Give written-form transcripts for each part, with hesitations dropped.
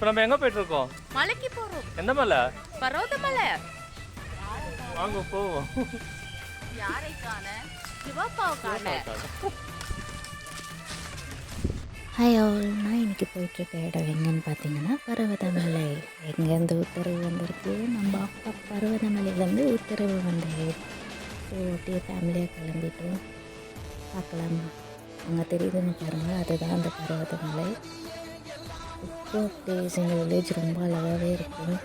இப்போ நம்ம எங்கே போயிட்டுருக்கோம்? மலைக்கு போகிறோம். எந்த மலை? பர்வதமலை. வாங்க போவோம். யாரை காண? சிவப்பாவை காண. ஹாய் ஆல், நான் இன்றைக்கி போயிட்டுருக்க இடம் எங்கன்னு பார்த்தீங்கன்னா பர்வதமலை. எங்கேருந்து உத்தரவு வந்திருக்கு? நம்ம அப்பா பர்வதமலையிலேருந்து உத்தரவு வந்தது. ஸோ அப்படியே ஃபேமிலியாக கிளம்பிட்டோம். பார்க்கலாம், அங்கே தெரியுதுன்னு பாருங்கள், அதுதான் அந்த பர்வதமலை. இப்போ பிளேஸ் எங்கள் வில்லேஜ் ரொம்ப அழகாகவே இருக்கும்.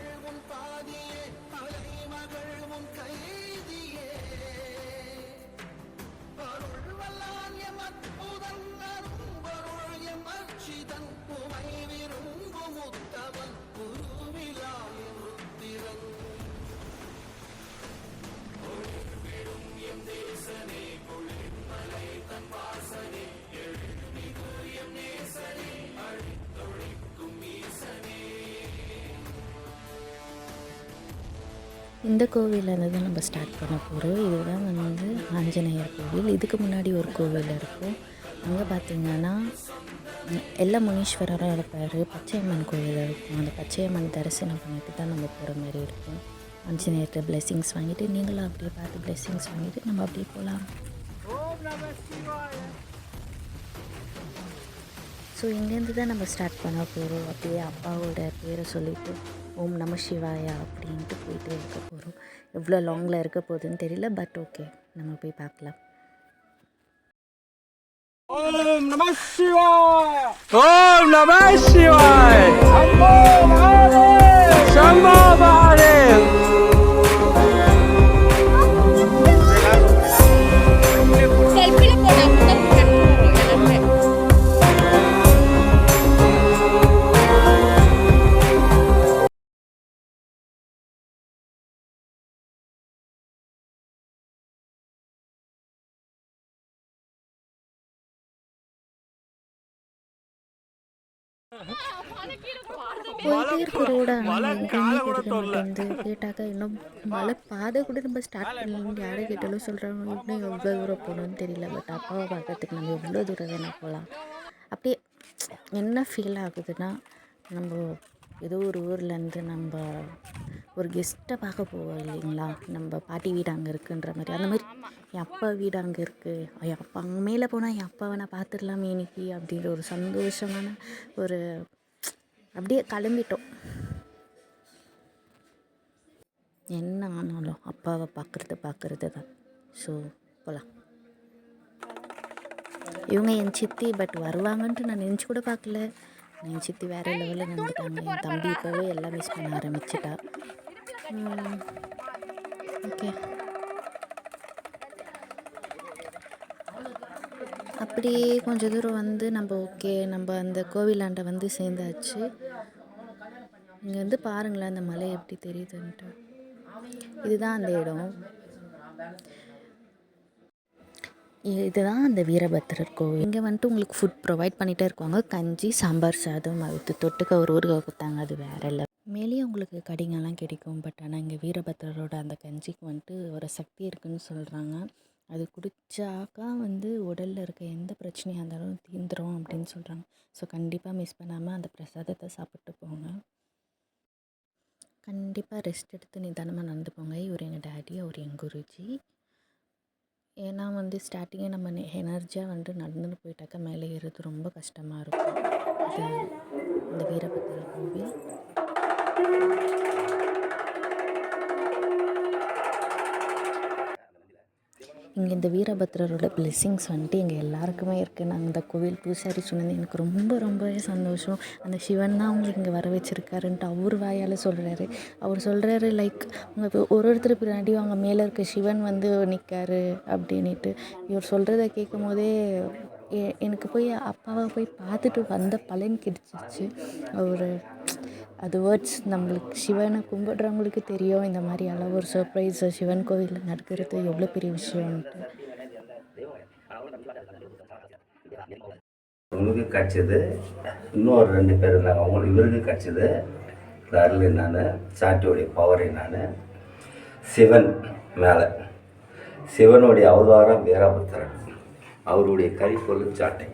இந்த கோவிலேருந்து நம்ம ஸ்டார்ட் பண்ண போகிறோம். இதுதான் வந்து ஆஞ்சநேயர் கோவில். இதுக்கு முன்னாடி ஒரு கோவில் இருக்கும். அங்கே பார்த்திங்கன்னா எல்லா முனீஸ்வரரும் இருப்பார். பச்சையம்மன் கோவில் இருக்கும். அந்த பச்சையம்மன் தரிசனம் பண்ணிட்டு தான் நம்ம போகிற மாதிரி இருக்கும். ஆஞ்சநேயர்கிட்ட பிளெஸ்ஸிங்ஸ் வாங்கிட்டு, நீங்களும் அப்படியே பார்த்து பிளெஸ்ஸிங்ஸ் வாங்கிட்டு நம்ம அப்படியே போகலாம். ஸோ இங்கேருந்து தான் நம்ம ஸ்டார்ட் பண்ண போகிறோம். அப்படியே அப்பாவோட பேரை சொல்லிவிட்டு ஓம் நம சிவாயா அப்படின்ட்டு போயிட்டு இருக்க போகிறோம். எவ்வளோ லாங்கில் இருக்க போகுதுன்னு தெரியல, பட் ஓகே, நம்ம போய் பார்க்கலாம். ஓம் நம சிவாய. ஓம் நம சிவாய. சம்போ மகாதேவ். செல்ஃபியில் போனால் போயிட்டே இருக்க ரோட எங்கேயுமே கிடைக்க மாட்டேங்குது. கேட்டாக்கா இன்னும் மலை பாதை கூட நம்ம ஸ்டார்ட் பண்ணலாம். யாரை கேட்டாலும் சொல்கிறாங்க இன்னும் எவ்வளோ தூரம் போகணும்னு தெரியல. பட் அப்பாவை பார்க்கறதுக்கு நம்ம எவ்வளோ தூரம் வேணால் போகலாம். அப்படியே என்ன ஃபீல் ஆகுதுன்னா, நம்ம ஏதோ ஒரு ஊர்லேருந்து நம்ம ஒரு கெஸ்ட்டை பார்க்க போவோம் இல்லைங்களா, நம்ம பாட்டி வீடு அங்கே இருக்குன்ற மாதிரி. அந்த மாதிரி என் அப்பா வீடு அங்கே இருக்குது, என் அப்பா அங்கே மேலே போனால் என் அப்பாவை நான் பார்த்துடலாமே இன்னைக்கு அப்படின்ற ஒரு சந்தோஷமான ஒரு அப்படியே கிளம்பிட்டோம். என்ன ஆனாலும் அப்பாவை பார்க்குறது தான். ஸோ போகலாம். இவங்க என் சித்தி, பட் வருவாங்கன்ட்டு நான் நினச்சி கூட பார்க்கல. என் சித்தி வேறு லெவலில் நடந்துட்டாங்க. என் தம்பி இப்போவே எல்லாம் மிஸ் பண்ண ஆரம்பிச்சிட்டா. ஓகே, அப்படியே கொஞ்சம் தூரம் வந்து நம்ம அந்த கோவிலாண்டை வந்து சேர்ந்தாச்சு. இங்கே வந்து பாருங்களேன் அந்த மலை எப்படி தெரியுதுன்ட்டு. இதுதான் அந்த இடம். இதுதான் அந்த வீரபத்திரர் கோவில். இங்கே வந்துட்டு உங்களுக்கு ஃபுட் ப்ரொவைட் பண்ணிகிட்டே இருக்குவாங்க. கஞ்சி, சாம்பார் சாதம், அது தொட்டுக்க ஒரு ஊறுகாய் கொடுத்தாங்க, அது வேறு இல்லை. மேலேயே உங்களுக்கு கடிங்கெல்லாம் கிடைக்கும். பட் ஆனால் இங்கே வீரபத்திரரோட அந்த கஞ்சிக்கு வந்துட்டு ஒரு சக்தி இருக்குதுன்னு சொல்கிறாங்க. அது குடித்தாக்கா வந்து உடலில் இருக்க எந்த பிரச்சனையாக இருந்தாலும் தீந்துடும் அப்படின்னு சொல்கிறாங்க. ஸோ கண்டிப்பாக மிஸ் பண்ணாமல் அந்த பிரசாதத்தை சாப்பிட்டு போங்க. கண்டிப்பாக ரெஸ்ட் எடுத்து நிதானமாக நடந்து போங்க. இவர் எங்கள் டேடி, அவர் எங்கள் குருஜி. ஏன்னா வந்து ஸ்டார்டிங்கே நம்ம எனர்ஜியாக வந்து நடந்துன்னு போயிட்டாக்கா மேலே ஏறுறது ரொம்ப கஷ்டமாக இருக்கும். இது இந்த வீரபத்திரர் கோவில். இங்கே இந்த வீரபத்திரரோட பிளெஸ்ஸிங்ஸ் வந்துட்டு எங்கள் எல்லாருக்குமே இருக்குது. நாங்கள் இந்த கோவில் பூசாரி சொன்னது எனக்கு ரொம்பவே சந்தோஷம். அந்த சிவன் தான் அவங்களுக்கு இங்கே வர வச்சுருக்காருன்ட்டு அவர் வாயால் சொல்கிறாரு. அவர் சொல்கிறாரு லைக் அவங்க ஒருத்தர் பின்னாடியும் அவங்க மேலே இருக்க சிவன் வந்து நிற்காரு அப்படின்ட்டு. இவர் சொல்கிறத கேட்கும் போதே எனக்கு போய் அப்பாவை போய் பார்த்துட்டு வந்த பலன் கிடைச்சிச்சு. அவர் அது வேர்ட்ஸ் நம்மளுக்கு சிவனை கும்பிடுறவங்களுக்கு தெரியும் இந்த மாதிரி அளவு ஒரு சர்ப்ரைஸ் சிவன் கோவிலில் நடக்கிறது எவ்வளோ பெரிய விஷயம்ன்ட்டு. உங்களுக்கு கிடச்சிது, இன்னொரு 2 பேர் இருந்தாங்க, அவங்களுக்கு இவருக்கு கிடச்சிது. அருள் என்னான்னு, சாட்டியோடைய பவர் என்னான்னு, சிவன் மேலே சிவனுடைய அவதாரம் வீரபத்திரன், அவருடைய கரிப்பொருள் சாட்டை.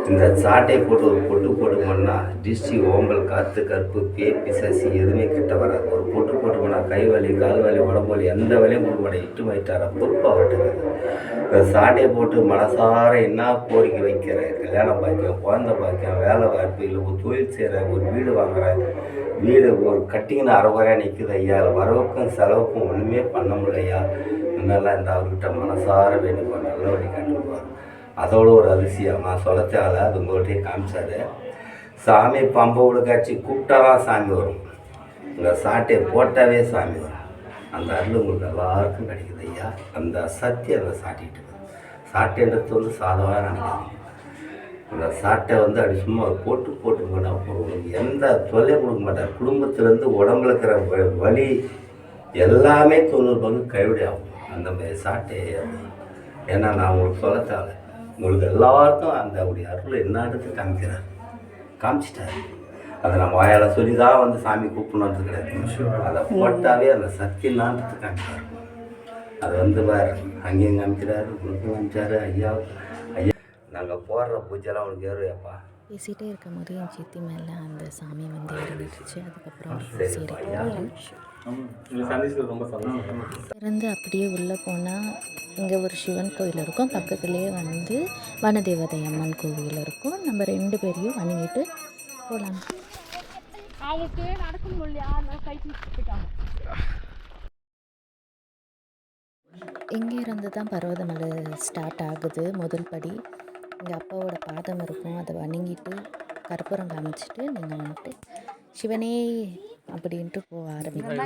இந்த சாட்டையை போட்டு ஒரு பொட்டு போட்டுக்கோன்னா டிஸ்டி ஓம்பல் காற்று கற்பு பிசாசி எதுவுமே கிட்ட வராது. ஒரு பொட்டு போட்டுக்கோன்னா கை வலி கால் வலி உடம்பு வலி எந்த வலியும் கொடுக்க மாட்டேன். இட்டு வைட்டார பொறுப்பாக விட்டுருக்குது. இந்த சாட்டையை போட்டு மனசார என்ன கோரிக்கை வைக்கிறேன், கல்யாணம் பாக்கியம், குழந்தை பாக்கியம், வேலை வாய்ப்பு, இல்லை ஒரு தொழில் செய்கிறேன், ஒரு வீடு வாங்குறேன், வீடு ஒரு கட்டிங்கன்னு அரைகுறையாக நிற்குது ஐயா, வரவுக்கும் செலவுக்கும் ஒன்றுமே பண்ண முடியலையா, இன்னெல்லாம் இந்த அவர்கிட்ட மனசார வேண்டுமா நல்ல வழி கண்டுக்குவார். அதோட ஒரு அதிசயம் நான் சொல்ல தேவை, அது உங்கள்கிட்டயே காமிச்சாரு. சாமி பம்போட காட்சி கூப்பிட்டாதான் சாமி வரும், இந்த சாட்டையை போட்டாவே சாமி வரும். அந்த அருள் உங்களுக்கு எல்லாருக்கும் கிடைக்குது ஐயா. அந்த சத்தியம் அந்த சாட்டிட்டு சாட்டைன்றது வந்து சாதமாக நினைக்காது. அந்த சாட்டை வந்து அப்படி சும்மா போட்டு போட்டுக்கோன்னா உங்களுக்கு எந்த தொல்லையும் கொடுக்க மாட்டார். குடும்பத்துலேருந்து உடம்புல இருக்கிற வலி எல்லாமே 90 பங்கு கைவிடி ஆகும் அந்த மாதிரி சாட்டையை. ஏன்னா நான் உங்களுக்கு சொல்ல தேவை, உங்களுக்கு எல்லாருக்கும் அந்த அப்படி அருள் என்னன்றது காமிச்சிட்டாரு. அதை நம்ம வாயால் சொல்லி தான் வந்து சாமி கூப்பிடணுன்றது கிடையாது. அதை போட்டாவே அந்த சத்தியம்னான்றது காமிச்சார். அது வந்து பாரு அங்கேயும் காமிக்கிறாரு, உங்களுக்கும் காமிச்சாரு. ஐயா ஐயா நாங்கள் போடுற பூஜைலாம் உனக்கு ஏறுவையாப்பா. பேசிகிட்டே இருக்கும் போது என் சித்தி மேலே அந்த சாமி வந்து இறங்கிடுச்சு. அதுக்கப்புறம் இறந்து அப்படியே உள்ளே போனால் இங்கே ஒரு சிவன் கோயில் இருக்கும், பக்கத்துலேயே வந்து வனதேவதை அம்மன் கோவில் இருக்கும். நம்ம 2 பேரையும் வணங்கிட்டு போகலாம். அவங்களுக்கு நடக்க முடியலையா, கை போயிட்டாங்க. இங்கே இருந்து தான் பர்வதமலை ஸ்டார்ட் ஆகுது. முதல் படி எங்கள் அப்பாவோட பாதம் இருக்கும், அதை வணங்கிட்டு கற்பூரம் காமிச்சிட்டு நீங்கள் வந்துட்டு சிவனே அப்படின்ட்டு போக ஆரம்பிக்கும்.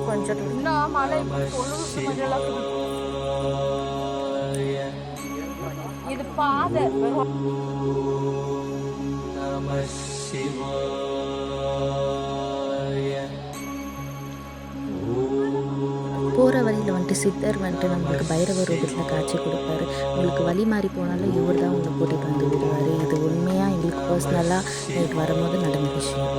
கொஞ்சம் இது பாதை போகிற வழியில் வந்துட்டு சித்தர் வந்துட்டு நம்மளுக்கு பைரவ ரூபத்தில் காட்சி கொடுப்பாரு. உங்களுக்கு வழி மாறி போனாலும் இவர் தான் உங்களை கூட்டிகிட்டு வந்து விடுவார். இது உண்மையாக எங்களுக்கு பர்சனலாக எனக்கு வரும்போது நடந்த விஷயம்.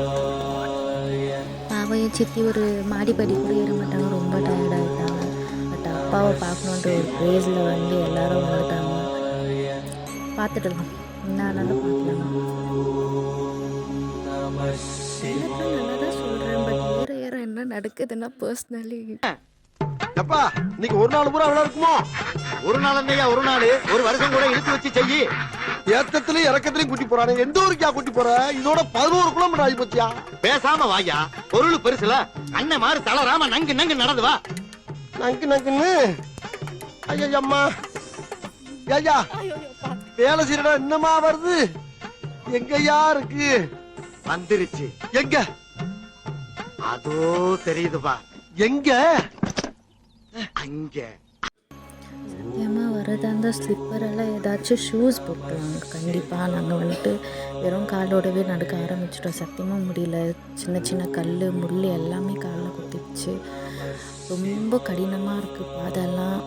அவன் சித்தி ஒரு மாடிப்படி கூட ஏற மாட்டாங்க, ரொம்ப டயர்டாகிட்டாங்க. பட் அப்பாவை பார்க்கணுன்ற ஒரு க்ரேஸில் வந்து எல்லோரும் வந்துட்டாங்க. பார்த்துடலாம், என்ன ஆனாலும் பார்க்கலாம். எனக்கு நல்லா தான் சொல்கிறேன், பட் ஏற ஏற என்ன நடக்குதுன்னா பர்சனலி அப்பா இன்னைக்கு ஒரு நாள் பூரா அவ்வளவு இருக்குமோ? ஒரு நாள் என்னையா ஒரு நாள், ஒரு வருஷம் கூட இழுத்து வச்சு செய்யி. ஏத்தத்திலயும் இறக்கத்திலயும் கூட்டி போறானே, எந்த ஊருக்கா கூட்டி போற? இதோட 11 கிலோமீட்டர் ஆகி போச்சியா. பேசாம வாயா, பொருள் பெருசுல அண்ணன் மாதிரி தளராம நங்கு நங்கு நடந்து வா. நங்கு நங்குன்னு ஐயா அம்மா ஐயா வேலை செய்யறா என்னமா வருது? எங்கயா இருக்கு? வந்துருச்சு. எங்க? அதோ தெரியுதுப்பா. எங்க? அங்கே சத்தியமாக வரதா இருந்தால் ஸ்லிப்பரெல்லாம் ஏதாச்சும் ஷூஸ் போட்டுருவாங்க கண்டிப்பாக. நாங்கள் வந்துட்டு வெறும் காலோடவே நடக்க ஆரம்பிச்சிட்டோம். சத்தியமாக முடியல. சின்ன சின்ன கல் முள் எல்லாமே காலில் குத்திடுச்சு. ரொம்ப கடினமாக இருக்குது பாதெல்லாம்.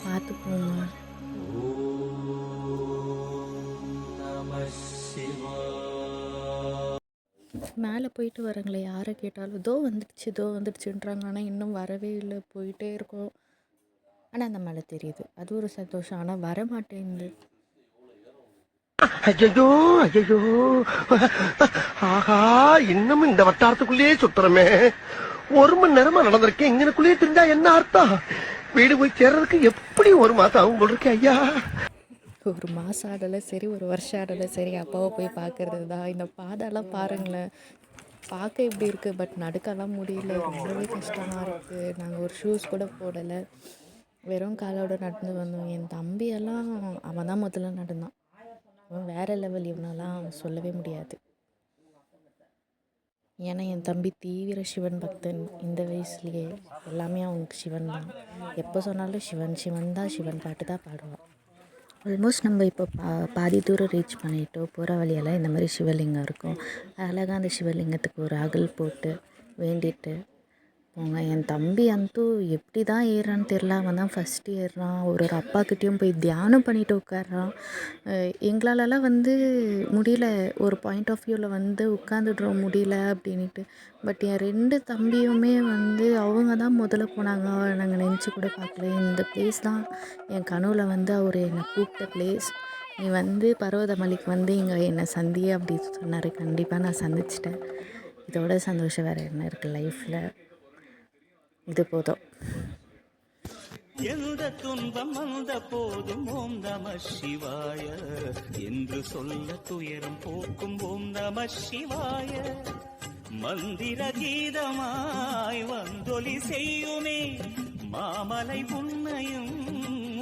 பார்த்து போங்க. மேலே போயிட்டு வரங்களே, யாரை கேட்டாலும் இதோ வந்துடுச்சுன்றாங்க. ஆனால் இன்னும் வரவே இல்லை, போயிட்டே இருக்கோம். ஆனால் அந்த மலை தெரியுது, அது ஒரு சந்தோஷம். ஆனால் வர மாட்டேங்குது. ஐயோ ஐயோ ஆஹா, இன்னும் இந்த வட்டாரத்துக்குள்ளேயே சுத்துறமே. 1 மணி நேரமா நடந்திருக்கேன். இங்கனுக்குள்ளேயே தெரிஞ்சா என்ன அர்த்தம்? வீடு போய் சேர்றதுக்கு எப்படி 1 மாசம் ஆகும் போல இருக்கே ஐயா. 1 மாதம் ஆடலை சரி, 1 வருஷம் ஆடலை சரி, அப்பாவை போய் பார்க்கறது தான். இந்த பாதெல்லாம் பாருங்களேன், பார்க்க இப்படி இருக்குது, பட் நடுக்கெல்லாம் முடியல. ரொம்பவே கஷ்டமாக இருக்குது. நாங்கள் ஒரு ஷூஸ் கூட போடலை, வெறும் காலோட நடந்து வந்தோம். என் தம்பியெல்லாம் அவன் தான் முதல்ல நடந்தான். அவன் வேறு லெவல், இவனெல்லாம் சொல்லவே முடியாது. ஏன்னா என் தம்பி தீவிர சிவன் பக்தன். இந்த வயசுலேயே எல்லாமே அவனுக்கு சிவன் தான். எப்போ சொன்னாலும் சிவன் சிவன் தான், சிவன் பாட்டு தான் பாடுவான். ஆல்மோஸ்ட் நம்ம இப்போ பாதி தூரம் ரீச் பண்ணிட்டோம். போகிற வழியெல்லாம் இந்த மாதிரி சிவலிங்கம் இருக்கும். அழகாக அந்த சிவலிங்கத்துக்கு ஒரு அகல் போட்டு வேண்டிட்டு போங்க. என் தம்பி அந்தூ எப்படி தான் ஏறுறான்னு தெரில. அவன் தான் ஃபஸ்ட்டு ஏறுறான். ஒரு அப்பாக்கிட்டேயும் போய் தியானம் பண்ணிட்டு உட்கார்றான். எங்களாலலாம் முடியல, ஒரு பாயிண்ட் ஆஃப் வியூவில் உட்காந்துடுறோம் முடியல அப்படின்ட்டு. பட் என் 2 தம்பியுமே அவங்க தான் முதல்ல போனாங்க. நாங்கள் நினச்சி கூட பார்க்கல. இந்த பிளேஸ் தான் என் கனவுல அவர் என்னை கூப்பிட்ட பிளேஸ். நீ பர்வதமலைக்கு இங்கே என்னை சந்தி அப்படின்னு சொன்னார். கண்டிப்பாக நான் சந்திச்சிட்டேன். இதோட சந்தோஷம் வேறு என்ன இருக்குது லைஃப்பில். இது போதும். எந்த துன்பம் வந்த போதும் ஓம் நம சிவாய என்று சொல்ல துயரம் போக்கும் ஓம் நம சிவாய மந்திர கீதமாய் வந்தொலி செய்யுமே மாமலை உன்னையும்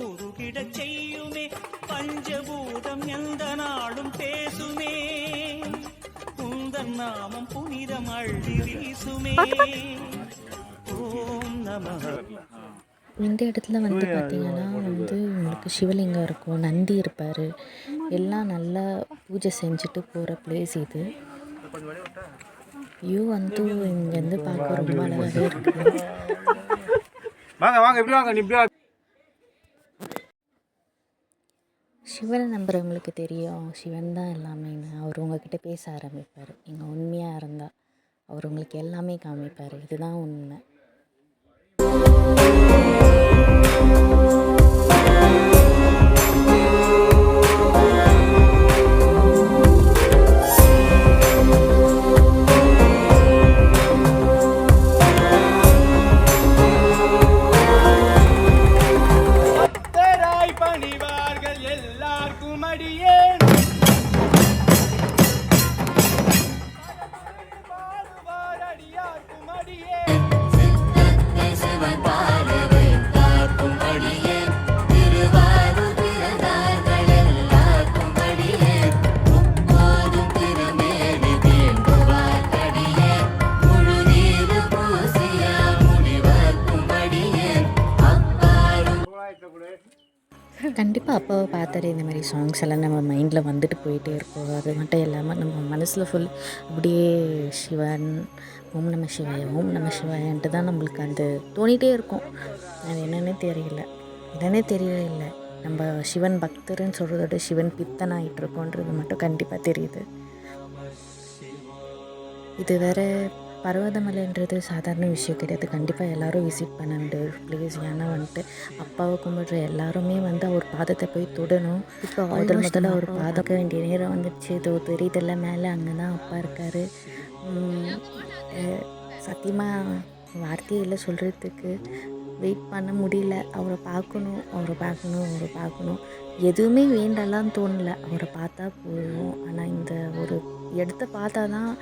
உருகிடச் செய்யுமே பஞ்சபூதம் எந்த நாடும் பேசுமே உந்தன் நாமம் புனிதம் அள்ளி வீசுமே. இந்த இடத்துல பார்த்தீங்கன்னா உங்களுக்கு சிவலிங்கம் இருக்கும், நந்தி இருப்பார், எல்லாம் நல்லா பூஜை செஞ்சுட்டு போகிற பிளேஸ் இது. வியூ இங்கேருந்து பார்க்க ரொம்ப அழகாகவே இருக்குது. சிவனை நம்புறவங்களுக்கு தெரியும், சிவன் தான் எல்லாமேன்னு. அவர் உங்ககிட்ட பேச ஆரம்பிப்பார். நீங்கள் உண்மையாக இருந்தால் அவர் உங்களுக்கு எல்லாமே காமிப்பார். இதுதான் உண்மை. பணிவார்கள் எல்லாருக்கும் அடியேன் கண்டிப்பாக அப்பாவை பார்த்தாலே இந்த மாதிரி சாங்ஸ் எல்லாம் நம்ம மைண்டில் வந்துட்டு போயிட்டே இருக்கும். அது மட்டும் இல்லாமல் நம்ம மனசில் ஃபுல் அப்படியே சிவன், ஓம் நம சிவாய, ஓம் நம சிவாயன்ட்டு தான் நம்மளுக்கு தோணிகிட்டே இருக்கும். அது என்னென்னே தெரியல. நம்ம சிவன் பக்தர்னு சொல்கிறதோட சிவன் பித்தன் ஆகிட்டுருக்கோன்றது மட்டும் கண்டிப்பாக தெரியுது. இது வேறு பர்வதமலைன்றது சாதாரண விஷயம் கிடையாது. கண்டிப்பாக எல்லோரும் விசிட் பண்ண வேண்டிய ஒரு பிளேஸ். ஏன்னா அப்பாவை கும்பிட்ற எல்லாருமே அவர் பாதத்தை போய் தொடணும். இப்போ முதல்ல ஒரு பாதக்க வேண்டிய நேரம் வந்துடுச்சு. இது தெரியுதில்ல, மேலே அங்கே தான் அப்பா இருக்கார். சத்தியமாக வார்த்தையே சொல்கிறதுக்கு வெயிட் பண்ண முடியல. அவரை பார்க்கணும். எதுவுமே வேண்டாலாம் தோணலை. அவரை பார்த்தா போதும். ஆனால் இந்த ஒரு இடத்த பார்த்தா தான்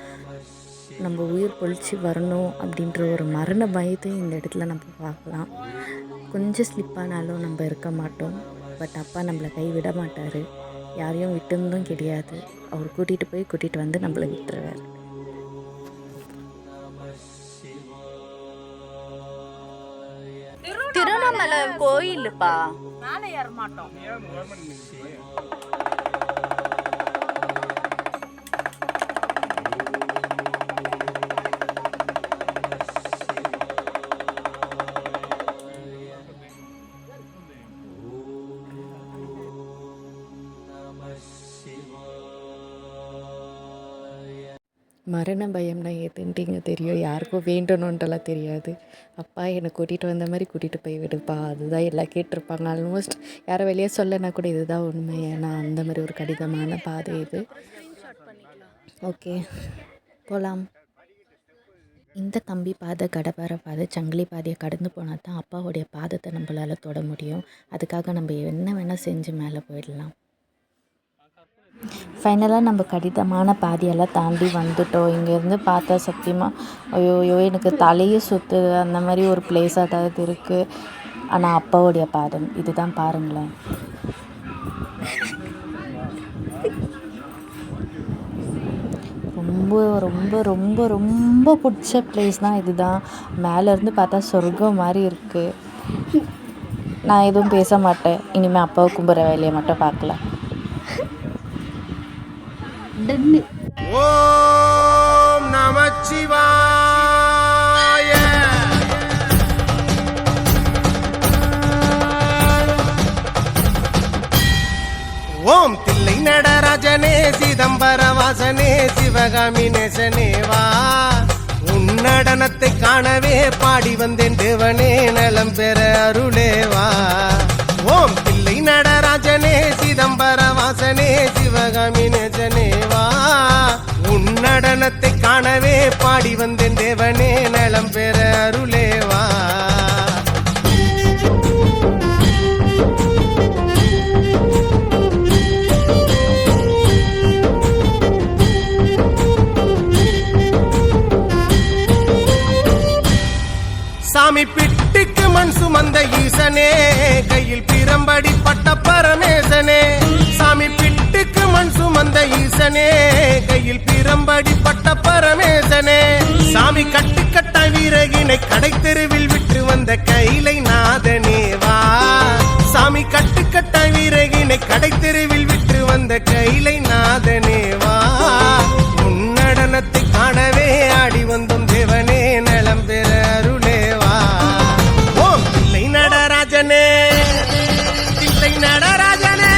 நம்ம உயிர் பொழிச்சு வரணும் அப்படின்ற ஒரு மரண பயத்தையும் இந்த இடத்துல நம்ம பார்க்கலாம். கொஞ்சம் ஸ்லிப்பானாலும் நம்ம இருக்க மாட்டோம். பட் அப்பா நம்மளை கைவிட மாட்டார். யாரையும் விட்டுருந்தும் கிடையாது. அவர் கூட்டிகிட்டு வந்து நம்மளை விட்டுருவார். திருவண்ணாமலை கோயிலுப்பா, மேலே ஏற மாட்டோம். மரண பயம்னா எதுன்ட்டிங்க தெரியும். யாருக்கும் வேண்டணுன்ட்டெல்லாம் தெரியாது. அப்பா என்னை கூட்டிகிட்டு வந்த மாதிரி கூட்டிகிட்டு போய் விடுப்பா, அதுதான் எல்லாம் கேட்டிருப்பாங்க. ஆல்மோஸ்ட் யாரை வெளியே சொல்லனா கூட இதுதான் உண்மை. ஏன்னா அந்த மாதிரி ஒரு கடினமான பாதை இது. ஓகே, போகலாம். இந்த கம்பி பாதை, கடப்பார பாதை, சங்கிலி பாதையை கடந்து போனால் தான் அப்பாவுடைய பாதத்தை நம்மளால் தொட முடியும். அதுக்காக நம்ம என்ன வேணால் செஞ்சு மேலே போயிடலாம். ஃபைனலாக நம்ம கடினமான பாதையெல்லாம் தாண்டி வந்துட்டோம். இங்கேருந்து பார்த்தா சத்தியமாக ஐயோ எனக்கு தலையே சுற்றுது. அந்த மாதிரி ஒரு பிளேஸாக தான் இருக்குது. ஆனால் அப்பாவுடைய பாதம் இதுதான், பாருங்களேன். ரொம்ப ரொம்ப ரொம்ப ரொம்ப பிடிச்ச பிளேஸ் தான் இதுதான். மேலேருந்து பார்த்தா சொர்க்கம் மாதிரி இருக்குது. நான் எதுவும் பேச மாட்டேன். இனிமேல் அப்பாவை கும்பிட்ற வேலையை மட்டும் பார்க்கலாம். ஓம் நம சிவாய. சிவகாமி நேசனேவா உன்னடனத்தை காணவே பாடி வந்தேன் தேவனே நலம் பெற அருளேவா ஓம் பிள்ளை நடராஜனே சிதம்பர வாசனே சிவகாமி நேசனேவா உன்னடனத்தை காணவே பாடி வந்தேன் தேவனே நலம் பெற அருளேவா சாமி பிட்டுக்கு மண் சுமந்த ஈசனே கையில் பிரம்படி பட்ட பரமேசனே சாமி பிட்டுக்கு மண் சுமந்த ஈசனே கையில் பிரம்படி பட்ட பரமேசனே சாமி கட்டுக்கட்ட வீரகினை கடை தெருவில் விட்டு வந்த கைலை நாதனேவா சாமி கட்டுக்கட்ட வீரகினை கடை தெருவில் விட்டு வந்த கைலை நாதனேவா உன்னடனத்தை காணவே ஆடி வந்தோம் தேவனே நலம் பெற அருளேவா ஓம் பிள்ளை நடராஜனே பிள்ளை நடராஜனே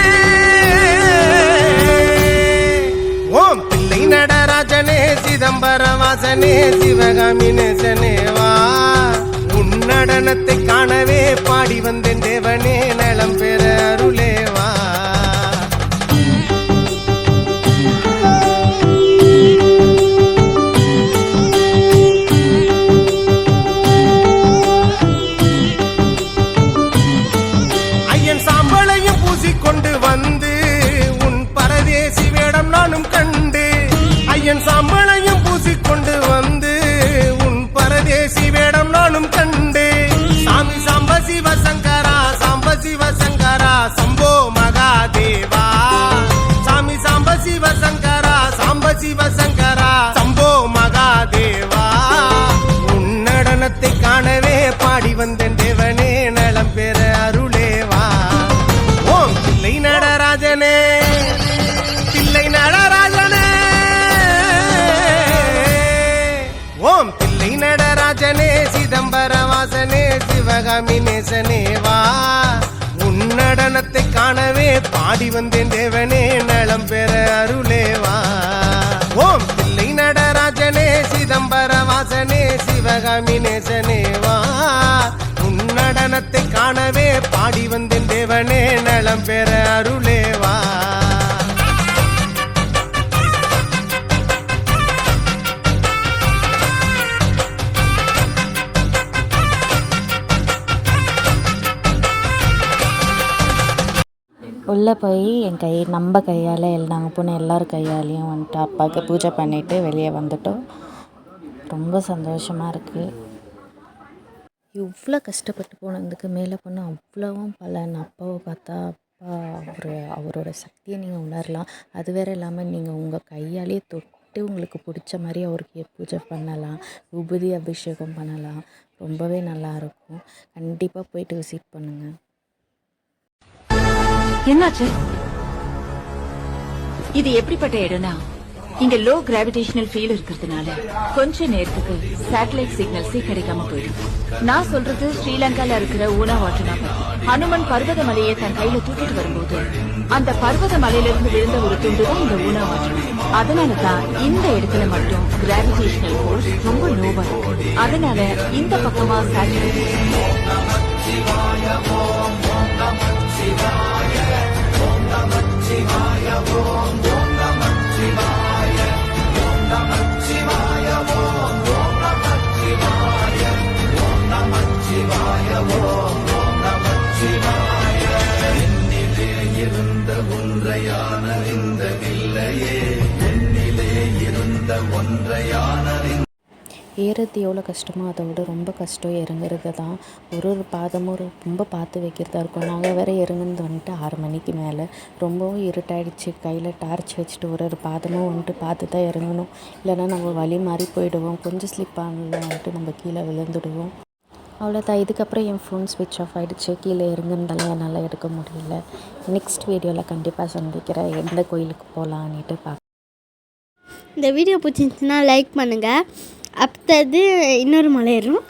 ஓம் பிள்ளை நடராஜனே சிதம்பர வாசனே சிவகாமி நேசனேவா உன்னடனத்தை காணவே பாடி வந்தேன் தேவனே நலம் பெற அருளேவா கொண்டு வந்து உன் பரதேசி வேடம் நானும் கண்டு ஐயன் சாம்பளையும் பூசிக்கொண்டு வந்து உன் பரதேசி வேடம் நானும் கண்டு சாமி சாம்ப சிவசங்கரா சாம்ப சிவசங்கரா சம்போ மகாதேவா சாமி சாம்ப சிவசங்கரா சாம்ப சிவசங்கரா சம்போ மகாதேவா உன்னடனத்தை காணவே பாடி வந்தேன் தேவனே நலம் பெற அருளேவா பிள்ளை நடராஜனே பிள்ளை நடராஜனே ஓம் பிள்ளை நடராஜனே சிதம்பர வாசனே சிவகாமி நேசனேவா உன்னடனத்தை காணவே பாடி வந்தேன் தேவனே நலம் பெற அருளேவா ஓம் பிள்ளை நடராஜனே சிதம்பர வாசனே சிவகாமி நேசனேவா உன்னடனத்தை காணவே பாடி வந்தேன் தேவனே நலம் பெற அருளேவா உள்ளே போய் நம்ம கையால் நாங்கள் போன எல்லார் கையாலையும் வந்துட்டு அப்பாவுக்கு பூஜை பண்ணிவிட்டு வெளியே வந்துட்டோம். ரொம்ப சந்தோஷமாக இருக்குது. இவ்வளோ கஷ்டப்பட்டு போனதுக்கு மேலே பண்ண அவ்வளவும் பலன். அப்பாவை பார்த்தா அப்பா அவரோட சக்தியை நீங்கள் உணரலாம். அது வேறு இல்லாமல் நீங்கள் உங்கள் கையாலேயே தொட்டு உங்களுக்கு பிடிச்ச மாதிரி அவருக்கு பூஜை பண்ணலாம், விபூதி அபிஷேகம் பண்ணலாம். ரொம்பவே நல்லாயிருக்கும். கண்டிப்பாக போயிட்டு விசிட் பண்ணுங்கள். என்னாச்சு? இது எப்படிப்பட்ட இடம்னா, இங்க லோ கிராவிடேஷனல் ஃபீல்ட் இருக்கிறதுனால கொஞ்ச நேரத்துக்கு சேட்டலைட் சிக்னல்ஸே கிடைக்காம போயிடும். நான் சொல்றது ஸ்ரீலங்கால இருக்கிற ஊனா வாட்டனா பத்தி. ஹனுமன் பர்வத மலையை தன் கையில தூக்கிட்டு வரும்போது அந்த பர்வத மலையிலிருந்து விழுந்த ஒரு துண்டு தான் இந்த ஊனா வாட்டனா. அதனாலதான் இந்த இடத்துல மட்டும் கிராவிடேஷனல் ஃபோர்ஸ் ரொம்ப லோவா இருக்கு. அதனால இந்த பக்கமா சேட்டலைட் ஏறது எவ்வளோ கஷ்டமோ அதை விட ரொம்ப கஷ்டம் இறங்குறது தான். ஒரு பாதமும் ரொம்ப பார்த்து வைக்கிறதா இருக்கும். நாங்கள் வேறு இறங்குனது வந்துட்டு 6 மணிக்கு மேலே. ரொம்பவும் இருட்டாயிடுச்சு. கையில் டார்ச் வச்சுட்டு ஒரு பாதமும் வந்துட்டு பார்த்து தான் இறங்கணும். இல்லைன்னா நம்ம வழி மாறி போயிடுவோம். கொஞ்சம் ஸ்லிப் ஆனதில் வந்துட்டு நம்ம கீழே விழுந்துடுவோம். அவ்வளோதான். இதுக்கப்புறம் என் ஃபோன் ஸ்விட்ச் ஆஃப் ஆகிடுச்சு. கீழே இறங்குனதால என்னால் எடுக்க முடியல. நெக்ஸ்ட் வீடியோவில் கண்டிப்பாக சந்திக்கிறேன். எந்த கோயிலுக்கு போகலான்ட்டு பார்க்க. இந்த வீடியோ பிடிச்சிருந்துச்சுன்னா லைக் பண்ணுங்கள். அடுத்தது இன்னொரு மலை ஏறும்.